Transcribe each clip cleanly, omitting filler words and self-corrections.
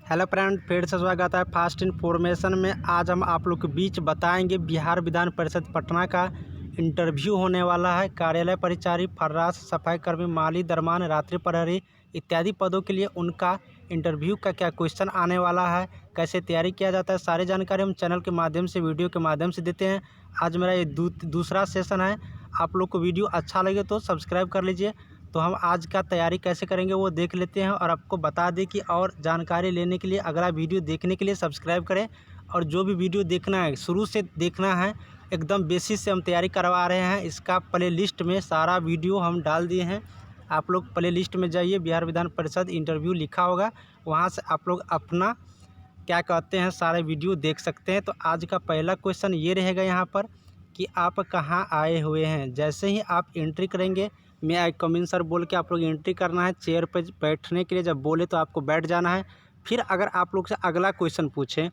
Hello friend, फिर से स्वागत है फास्ट इन्फॉर्मेशन में। आज हम आप लोग के बीच बताएंगे बिहार विधान परिषद पटना का इंटरव्यू होने वाला है। कार्यालय परिचारी, फर्राश, सफाई कर्मी, माली, दरमान, रात्रि प्रहरी इत्यादि पदों के लिए उनका इंटरव्यू का क्या क्वेश्चन आने वाला है, कैसे तैयारी किया जाता है, सारी जानकारी हम चैनल के माध्यम से, वीडियो के माध्यम से देते हैं। आज मेरा ये दूसरा सेशन है। आप लोग को वीडियो अच्छा लगे तो सब्सक्राइब कर लीजिए। तो हम आज का तैयारी कैसे करेंगे वो देख लेते हैं और आपको बता दें कि और जानकारी लेने के लिए अगला वीडियो देखने के लिए सब्सक्राइब करें। और जो भी वीडियो देखना है शुरू से देखना है, एकदम बेसिक से हम तैयारी करवा रहे हैं। इसका प्ले लिस्ट में सारा वीडियो हम डाल दिए हैं। आप लोग प्ले लिस्ट में जाइए, बिहार विधान परिषद इंटरव्यू लिखा होगा, वहाँ से आप लोग अपना क्या कहते हैं सारे वीडियो देख सकते हैं। तो आज का पहला क्वेश्चन ये रहेगा यहाँ पर कि आप कहाँ आए हुए हैं। जैसे ही आप एंट्री करेंगे, मैं आई कम इन सर बोल के आप लोग एंट्री करना है। चेयर पर बैठने के लिए जब बोले तो आपको बैठ जाना है। फिर अगर आप लोग से अगला क्वेश्चन पूछें,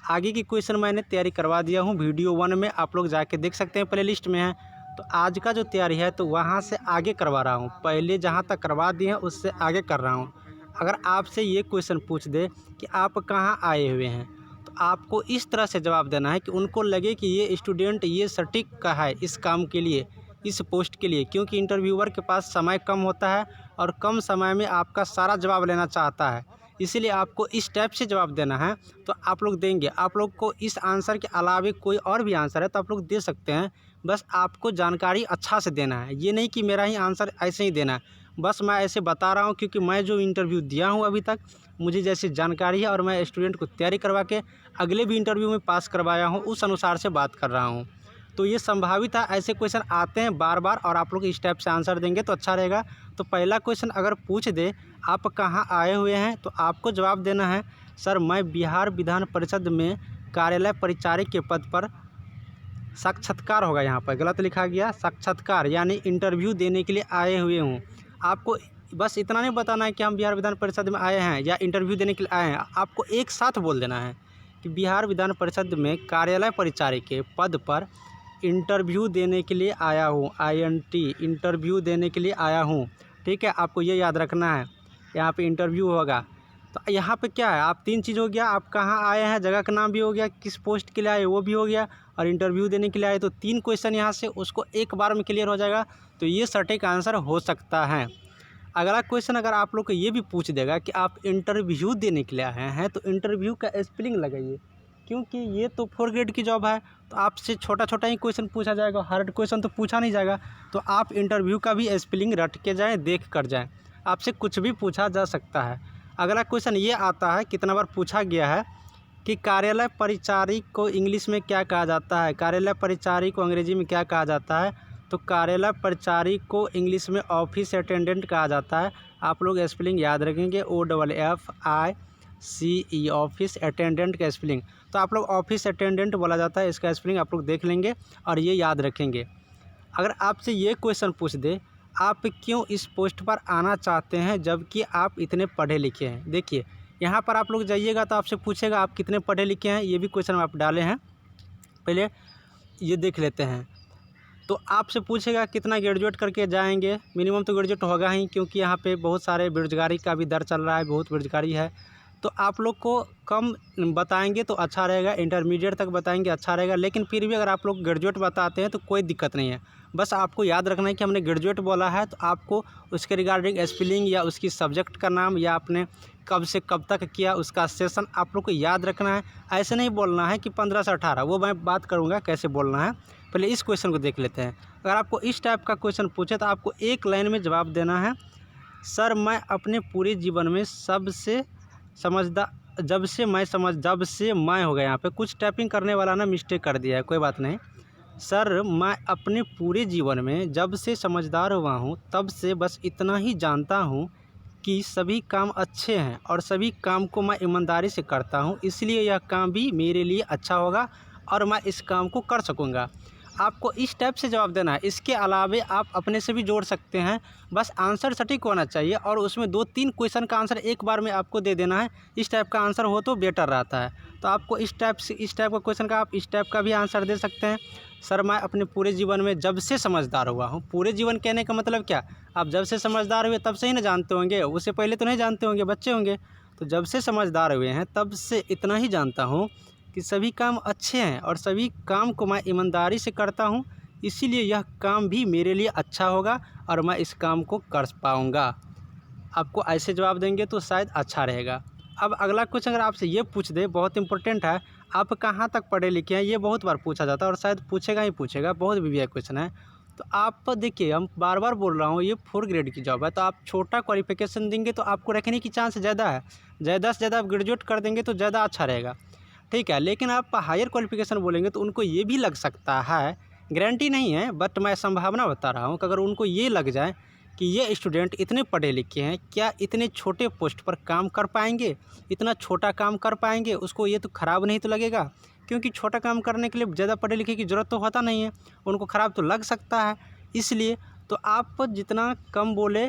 आगे की क्वेश्चन मैंने तैयारी करवा दिया हूँ, वीडियो 1 में आप लोग जाके देख सकते हैं, प्ले लिस्ट में है। तो आज का जो तैयारी है तो वहाँ से आगे करवा रहा हूँ, पहले जहाँ तक करवा दिए हैं उससे आगे कर रहा हूँ। अगर आपसे ये क्वेश्चन पूछ दे कि आप कहाँ आए हुए हैं, तो आपको इस तरह से जवाब देना है कि उनको लगे कि ये स्टूडेंट ये सटीक का है इस काम के लिए, इस पोस्ट के लिए। क्योंकि इंटरव्यूअर के पास समय कम होता है और कम समय में आपका सारा जवाब लेना चाहता है, इसीलिए आपको इस टाइप से जवाब देना है। तो आप लोग देंगे, आप लोग को इस आंसर के अलावा कोई और भी आंसर है तो आप लोग दे सकते हैं। बस आपको जानकारी अच्छा से देना है, ये नहीं कि मेरा ही आंसर ऐसे ही देना है। बस मैं ऐसे बता रहा हूँ क्योंकि मैं जो इंटरव्यू दिया हूँ अभी तक, मुझे जैसी जानकारी है और मैं स्टूडेंट को तैयारी करवा के अगले भी इंटरव्यू में पास करवाया हूँ, उस अनुसार से बात कर रहा हूँ। तो ये संभावित है, ऐसे क्वेश्चन आते हैं बार बार और आप लोग इस टाइप से आंसर देंगे तो अच्छा रहेगा। तो पहला क्वेश्चन अगर पूछ दे आप कहाँ आए हुए हैं, तो आपको जवाब देना है सर मैं बिहार विधान परिषद में कार्यालय परिचारी के पद पर साक्षात्कार होगा, यहाँ पर गलत लिखा गया, साक्षात्कार यानी इंटरव्यू देने के लिए आए हुए हूँ। आपको बस इतना नहीं बताना है कि हम बिहार विधान परिषद में आए हैं या इंटरव्यू देने के लिए आए हैं, आपको एक साथ बोल देना है कि बिहार विधान परिषद में कार्यालय परिचारी के पद पर इंटरव्यू देने के लिए आया हूँ। INT इंटरव्यू देने के लिए आया हूँ, ठीक है। आपको ये याद रखना है, यहाँ पे इंटरव्यू होगा। तो यहाँ पे क्या है, आप 3 चीज़ हो गया, आप कहाँ आए हैं, जगह का नाम भी हो गया, किस पोस्ट के लिए आए वो भी हो गया, और इंटरव्यू देने के लिए आए। तो 3 क्वेश्चन यहाँ से उसको एक बार में क्लियर हो जाएगा। तो ये सटीक आंसर हो सकता है। अगला क्वेश्चन अगर आप लोग को ये भी पूछ देगा कि आप इंटरव्यू देने के लिए आए हैं, तो इंटरव्यू का स्पेलिंग लगाइए, क्योंकि ये तो 4 ग्रेड की जॉब है। तो आपसे छोटा छोटा ही क्वेश्चन पूछा जाएगा, हार्ड क्वेश्चन तो पूछा नहीं जाएगा। तो आप इंटरव्यू का भी स्पेलिंग रट के जाएँ, देख कर जाएँ, आपसे कुछ भी पूछा जा सकता है। अगला क्वेश्चन ये आता है, कितना बार पूछा गया है कि कार्यालय परिचारी को इंग्लिश में क्या कहा जाता है, कार्यालय परिचारी को अंग्रेजी में क्या कहा जाता है। तो कार्यालय परिचारी को इंग्लिश में ऑफिस अटेंडेंट कहा जाता है। आप लोग स्पेलिंग याद रखेंगे, OFFICE ऑफिस अटेंडेंट का स्पेलिंग। तो आप लोग ऑफिस अटेंडेंट बोला जाता है, इसका स्पेलिंग आप लोग देख लेंगे और ये याद रखेंगे। अगर आपसे ये क्वेश्चन पूछ दे आप क्यों इस पोस्ट पर आना चाहते हैं जबकि आप इतने पढ़े लिखे हैं, देखिए यहाँ पर आप लोग जाइएगा तो आपसे पूछेगा आप कितने पढ़े लिखे हैं। ये भी क्वेश्चन आप डाले हैं, पहले ये देख लेते हैं। तो आपसे पूछेगा कितना ग्रेजुएट करके जाएंगे, मिनिमम तो ग्रेजुएट होगा ही, क्योंकि यहाँ पे बहुत सारे बेरोजगारी का भी दर चल रहा है, बहुत बेरोजगारी है। तो आप लोग को कम बताएंगे तो अच्छा रहेगा, इंटरमीडिएट तक बताएंगे अच्छा रहेगा। लेकिन फिर भी अगर आप लोग ग्रेजुएट बताते हैं तो कोई दिक्कत नहीं है। बस आपको याद रखना है कि हमने ग्रेजुएट बोला है, तो आपको उसके रिगार्डिंग स्पेलिंग या उसकी सब्जेक्ट का नाम या आपने कब से कब तक किया उसका सेशन आप लोग को याद रखना है। ऐसे नहीं बोलना है कि 15 से 18, वो मैं बात करूँगा कैसे बोलना है। पहले इस क्वेश्चन को देख लेते हैं। अगर आपको इस टाइप का क्वेश्चन पूछे तो आपको एक लाइन में जवाब देना है, सर मैं अपने पूरे जीवन में सबसे समझदार, जब से मैं हो गया, यहाँ पे कुछ टाइपिंग करने वाला ना मिस्टेक कर दिया है, कोई बात नहीं। सर मैं अपने पूरे जीवन में जब से समझदार हुआ हूँ तब से बस इतना ही जानता हूँ कि सभी काम अच्छे हैं और सभी काम को मैं ईमानदारी से करता हूँ, इसलिए यह काम भी मेरे लिए अच्छा होगा और मैं इस काम को कर सकूँगा। आपको इस टाइप से जवाब देना है। इसके अलावे आप अपने से भी जोड़ सकते हैं, बस आंसर सटीक होना चाहिए और उसमें 2-3 क्वेश्चन का आंसर एक बार में आपको दे देना है। इस टाइप का आंसर हो तो बेटर रहता है। तो आपको इस टाइप का क्वेश्चन का आप इस टाइप का भी आंसर दे सकते हैं। सर मैं अपने पूरे जीवन में जब से समझदार हुआ हूँ। पूरे जीवन कहने का मतलब क्या, आप जब से समझदार हुए तब से ही ना जानते होंगे, उससे पहले तो नहीं जानते होंगे, बच्चे होंगे। तो जब से समझदार हुए हैं तब से इतना ही जानता हूँ कि सभी काम अच्छे हैं और सभी काम को मैं ईमानदारी से करता हूँ, इसीलिए यह काम भी मेरे लिए अच्छा होगा और मैं इस काम को कर पाऊँगा। आपको ऐसे जवाब देंगे तो शायद अच्छा रहेगा। अब अगला क्वेश्चन अगर आपसे ये पूछ दे, बहुत इंपॉर्टेंट है, आप कहाँ तक पढ़े लिखे हैं, ये बहुत बार पूछा जाता है और शायद पूछेगा ही पूछेगा, बहुत वीवीआई क्वेश्चन है। तो आप देखिए, हम बार बार बोल रहा हूँ, ये 4 ग्रेड की जॉब है, तो आप छोटा क्वालिफिकेशन देंगे तो आपको रखने की चांस ज़्यादा है। ज़्यादा से ज़्यादा आप ग्रेजुएट कर देंगे तो ज़्यादा अच्छा रहेगा, ठीक है। लेकिन आप हायर क्वालिफिकेशन बोलेंगे तो उनको ये भी लग सकता है, गारंटी नहीं है, बट मैं संभावना बता रहा हूँ कि अगर उनको ये लग जाए कि ये स्टूडेंट इतने पढ़े लिखे हैं, क्या इतने छोटे पोस्ट पर काम कर पाएंगे, इतना छोटा काम कर पाएंगे, उसको ये तो ख़राब नहीं तो लगेगा, क्योंकि छोटा काम करने के लिए ज़्यादा पढ़े लिखे की ज़रूरत तो होता नहीं है, उनको ख़राब तो लग सकता है। इसलिए तो आप जितना कम बोले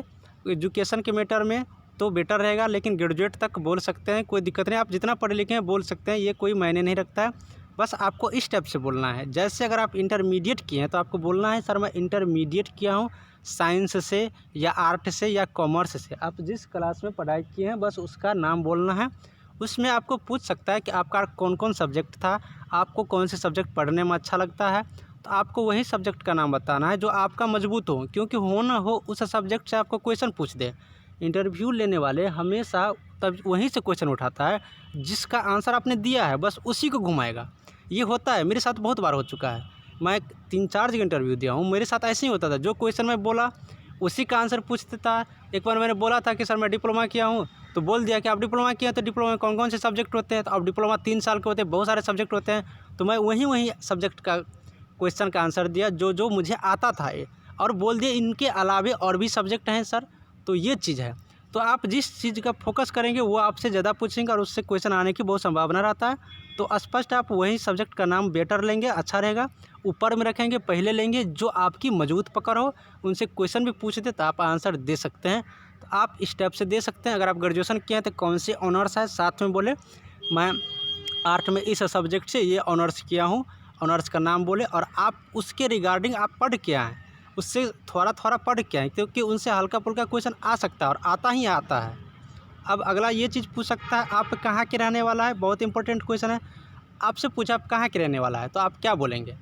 एजुकेशन के मैटर में तो बेटर रहेगा, लेकिन ग्रेजुएट तक बोल सकते हैं, कोई दिक्कत नहीं। आप जितना पढ़े लिखे हैं बोल सकते हैं, ये कोई मायने नहीं रखता है। बस आपको इस टाइप से बोलना है, जैसे अगर आप इंटरमीडिएट किए हैं तो आपको बोलना है सर मैं इंटरमीडिएट किया हूँ साइंस से या आर्ट से या कॉमर्स से। आप जिस क्लास में पढ़ाई किए हैं बस उसका नाम बोलना है। उसमें आपको पूछ सकता है कि आपका कौन कौन सब्जेक्ट था, आपको कौन से सब्जेक्ट पढ़ने में अच्छा लगता है, तो आपको वही सब्जेक्ट का नाम बताना है जो आपका मजबूत हो, क्योंकि हो ना हो उस सब्जेक्ट से आपको क्वेश्चन पूछ दे। इंटरव्यू लेने वाले हमेशा तब वहीं से क्वेश्चन उठाता है जिसका आंसर आपने दिया है, बस उसी को घुमाएगा। ये होता है, मेरे साथ बहुत बार हो चुका है, मैं 3-4 जगह इंटरव्यू दिया हूँ, मेरे साथ ऐसे ही होता था, जो क्वेश्चन मैं बोला उसी का आंसर पूछता था। एक बार मैंने बोला था कि सर मैं डिप्लोमा किया हूँ, तो बोल दिया कि आप डिप्लोमा किया, तो डिप्लोमा में कौन कौन से सब्जेक्ट होते हैं, तो अब डिप्लोमा 3 साल के होते हैं, बहुत सारे सब्जेक्ट होते हैं, तो मैं वही सब्जेक्ट का क्वेश्चन का आंसर दिया जो मुझे आता था और बोल दिया इनके अलावे और भी सब्जेक्ट हैं सर। तो ये चीज़ है, तो आप जिस चीज़ का फोकस करेंगे वो आपसे ज़्यादा पूछेंगे और उससे क्वेश्चन आने की बहुत संभावना रहता है। तो स्पष्ट आप वही सब्जेक्ट का नाम बेटर लेंगे, अच्छा रहेगा, ऊपर में रखेंगे, पहले लेंगे, जो आपकी मजबूत पकड़ हो, उनसे क्वेश्चन भी पूछते तो आप आंसर दे सकते हैं। तो आप स्टेप से दे सकते हैं। अगर आप ग्रेजुएशन किए हैं तो कौन से ऑनर्स है, साथ में बोले मैं आर्ट में इस सब्जेक्ट से ये ऑनर्स किया हूँ, ऑनर्स का नाम बोले, और आप उसके रिगार्डिंग आप पढ़ के आएँ, उससे थोड़ा थोड़ा पढ़ के आएँ, क्योंकि उनसे हल्का फुल्का क्वेश्चन आ सकता है और आता ही आता है। अब अगला ये चीज़ पूछ सकता है आप कहाँ के रहने वाला है, बहुत इंपॉर्टेंट क्वेश्चन है। आपसे पूछा आप कहाँ के रहने वाला है, तो आप क्या बोलेंगे?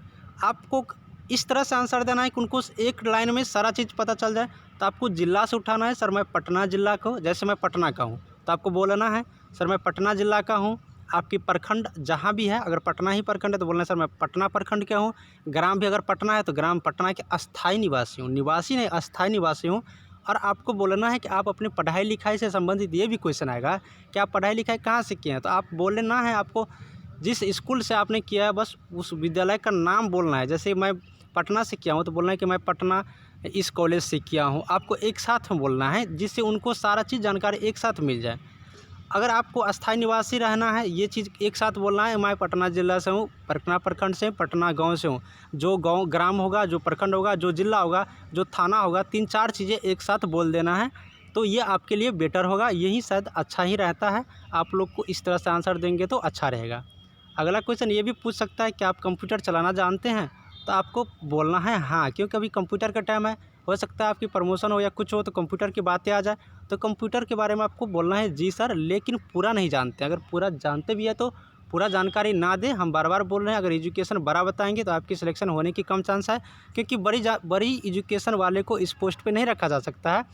आपको इस तरह से आंसर देना है कि उनको एक लाइन में सारा चीज़ पता चल जाए। तो आपको ज़िला से उठाना है, सर मैं पटना ज़िला का हूँ, जैसे मैं पटना का हूँ तो आपको बोलना है सर मैं पटना ज़िला का हूँ। आपकी प्रखंड जहाँ भी है, अगर पटना ही प्रखंड है तो बोलना है सर मैं पटना प्रखंड का हूँ। ग्राम भी अगर पटना है तो ग्राम पटना के अस्थायी निवासी हूँ, निवासी नहीं अस्थायी निवासी हूँ। और आपको बोलना है कि आप अपनी पढ़ाई लिखाई से संबंधित, ये भी क्वेश्चन आएगा कि आप पढ़ाई लिखाई कहाँ से किए हैं, तो आप बोलना है आपको जिस स्कूल से आपने किया है बस उस विद्यालय का नाम बोलना है। जैसे मैं पटना से किया हूँ तो बोलना है कि मैं पटना इस कॉलेज से किया हूँ। आपको एक साथ में बोलना है जिससे उनको सारा चीज़ जानकारी एक साथ मिल जाए। अगर आपको अस्थायी निवासी रहना है, ये चीज़ एक साथ बोलना है, मैं पटना ज़िला से हूँ, पटना प्रखंड से, पटना गांव से हूँ। जो गांव ग्राम होगा, जो प्रखंड होगा, जो ज़िला होगा, जो थाना होगा, 3-4 चीज़ें एक साथ बोल देना है, तो ये आपके लिए बेटर होगा। यही शायद अच्छा ही रहता है। आप लोग को इस तरह से आंसर देंगे तो अच्छा रहेगा। अगला क्वेश्चन ये भी पूछ सकता है कि आप कंप्यूटर चलाना जानते हैं, तो आपको बोलना है हाँ, क्योंकि अभी कंप्यूटर का टाइम है। हो सकता है आपकी प्रमोशन हो या कुछ हो तो कंप्यूटर की बातें आ जाए, तो कंप्यूटर के बारे में आपको बोलना है जी सर, लेकिन पूरा नहीं जानते। अगर पूरा जानते भी है तो पूरा जानकारी ना दें। हम बार बार बोल रहे हैं, अगर एजुकेशन बड़ा बताएंगे तो आपकी सिलेक्शन होने की कम चांस है, क्योंकि बड़ी एजुकेशन वाले को इस पोस्ट पे नहीं रखा जा सकता है।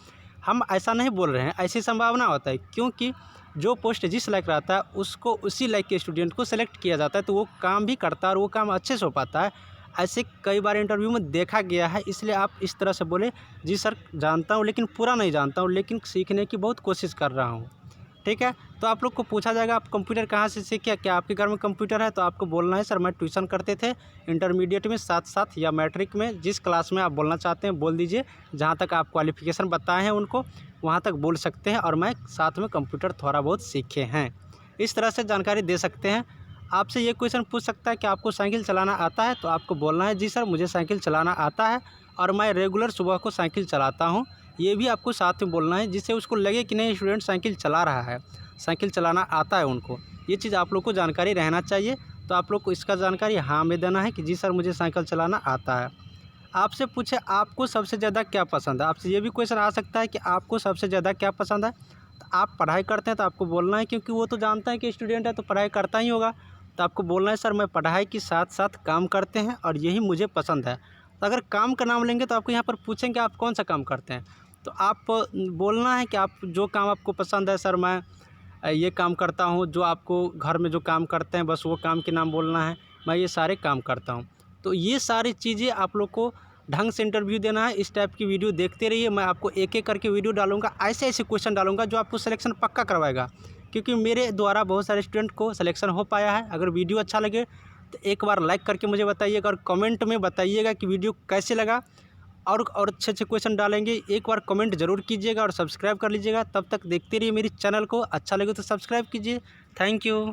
हम ऐसा नहीं बोल रहे हैं, ऐसी संभावना होता है, क्योंकि जो पोस्ट जिस लायक रहता है उसको उसी लायक के स्टूडेंट को सेलेक्ट किया जाता है, तो वो काम भी करता है और वो काम अच्छे से हो पाता है। ऐसे कई बार इंटरव्यू में देखा गया है। इसलिए आप इस तरह से बोले जी सर जानता हूँ लेकिन पूरा नहीं जानता हूँ, लेकिन सीखने की बहुत कोशिश कर रहा हूँ, ठीक है। तो आप लोग को पूछा जाएगा आप कंप्यूटर कहाँ से सीखे, क्या आपके घर में कंप्यूटर है, तो आपको बोलना है सर मैं ट्यूशन करते थे इंटरमीडिएट में, साथ साथ या मैट्रिक में, जिस क्लास में आप बोलना चाहते हैं बोल दीजिए। जहाँ तक आप क्वालिफ़िकेशन बताए हैं उनको वहाँ तक बोल सकते हैं, और मैं साथ में कंप्यूटर थोड़ा बहुत सीखे हैं। इस तरह से जानकारी दे सकते हैं। आपसे ये क्वेश्चन पूछ सकता है कि आपको साइकिल चलाना आता है, तो आपको बोलना है जी सर मुझे साइकिल चलाना आता है और मैं रेगुलर सुबह को साइकिल चलाता हूँ। ये भी आपको साथ में बोलना है, जिससे उसको लगे कि नहीं स्टूडेंट साइकिल चला रहा है, साइकिल चलाना आता है उनको। ये चीज़ आप लोग को जानकारी रहना चाहिए। तो आप लोग को इसका जानकारी हाँ में देना है कि जी सर मुझे साइकिल चलाना आता है। आपसे पूछे आपको सबसे ज़्यादा क्या पसंद है, आपसे ये भी क्वेश्चन आ सकता है कि आपको सबसे ज़्यादा क्या पसंद है, तो आप पढ़ाई करते हैं तो आपको बोलना है, क्योंकि वो तो जानता है कि स्टूडेंट है तो पढ़ाई करता ही होगा। तो आपको बोलना है सर मैं पढ़ाई के साथ साथ काम करते हैं और यही मुझे पसंद है। तो अगर काम का नाम लेंगे तो आपको यहाँ पर पूछेंगे आप कौन सा काम करते हैं, तो आप बोलना है कि आप जो काम आपको पसंद है, सर मैं ये काम करता हूँ, जो आपको घर में जो काम करते हैं बस वो काम के नाम बोलना है, मैं ये सारे काम करता हूँ। तो ये सारी चीज़ें आप लोग को ढंग से इंटरव्यू देना है। इस टाइप की वीडियो देखते रहिए, मैं आपको एक एक करके वीडियो डालूंगा, ऐसे ऐसे क्वेश्चन डालूंगा जो आपको सिलेक्शन पक्का करवाएगा, क्योंकि मेरे द्वारा बहुत सारे स्टूडेंट को सिलेक्शन हो पाया है। अगर वीडियो अच्छा लगे तो एक बार लाइक करके मुझे बताइएगा और कमेंट में बताइएगा कि वीडियो कैसे लगा, और अच्छे अच्छे क्वेश्चन डालेंगे। एक बार कमेंट जरूर कीजिएगा और सब्सक्राइब कर लीजिएगा। तब तक देखते रहिए मेरी चैनल को, अच्छा लगे तो सब्सक्राइब कीजिए। Thank you.